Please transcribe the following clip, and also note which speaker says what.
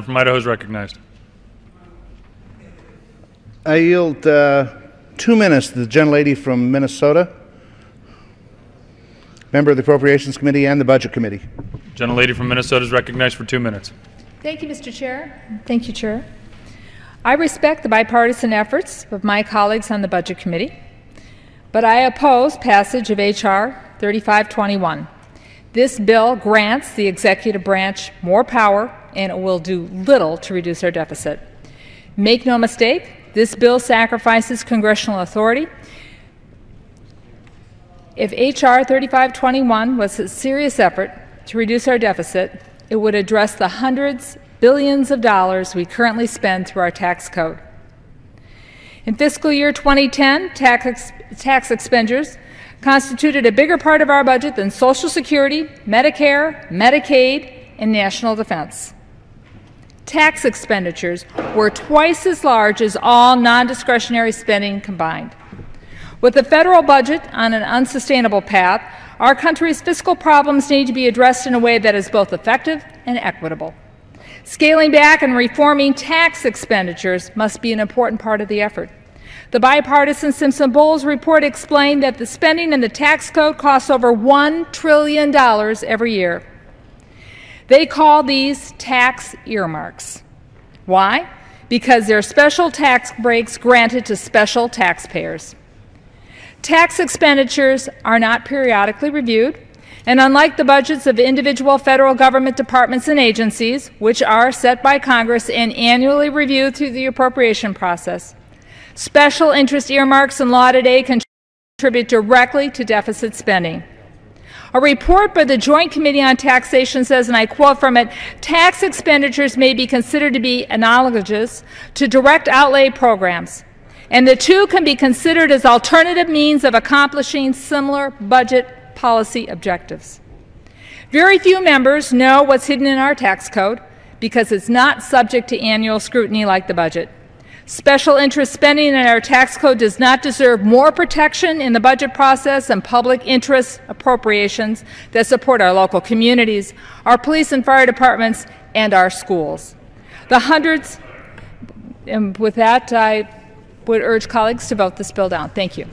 Speaker 1: from Idaho is recognized.
Speaker 2: I yield 2 minutes to the gentlelady from Minnesota, member of the Appropriations Committee and the Budget Committee.
Speaker 1: Gentlelady from Minnesota is recognized for 2 minutes.
Speaker 3: Thank you, Mr. Chair. Thank you, Chair. I respect the bipartisan efforts of my colleagues on the Budget Committee, but I oppose passage of H.R. 3521. This bill grants the executive branch more power, and it will do little to reduce our deficit. Make no mistake, this bill sacrifices congressional authority. If H.R. 3521 was a serious effort to reduce our deficit, it would address the hundreds, billions of dollars we currently spend through our tax code. In fiscal year 2010, tax expenditures constituted a bigger part of our budget than Social Security, Medicare, Medicaid, and national defense. Tax expenditures were twice as large as all non-discretionary spending combined. With the federal budget on an unsustainable path, our country's fiscal problems need to be addressed in a way that is both effective and equitable. Scaling back and reforming tax expenditures must be an important part of the effort. The bipartisan Simpson-Bowles report explained that the spending in the tax code costs over $1 trillion every year. They call these tax earmarks. Why? Because they're special tax breaks granted to special taxpayers. Tax expenditures are not periodically reviewed, and unlike the budgets of individual federal government departments and agencies, which are set by Congress and annually reviewed through the appropriation process, special interest earmarks and law today contribute directly to deficit spending. A report by the Joint Committee on Taxation says, and I quote from it, "Tax expenditures may be considered to be analogous to direct outlay programs, and the two can be considered as alternative means of accomplishing similar budget policy objectives." Very few members know what's hidden in our tax code because it's not subject to annual scrutiny like the budget. Special interest spending in our tax code does not deserve more protection in the budget process and public interest appropriations that support our local communities, our police and fire departments, and our schools. The hundreds, and with that, I would urge colleagues to vote this bill down. Thank you.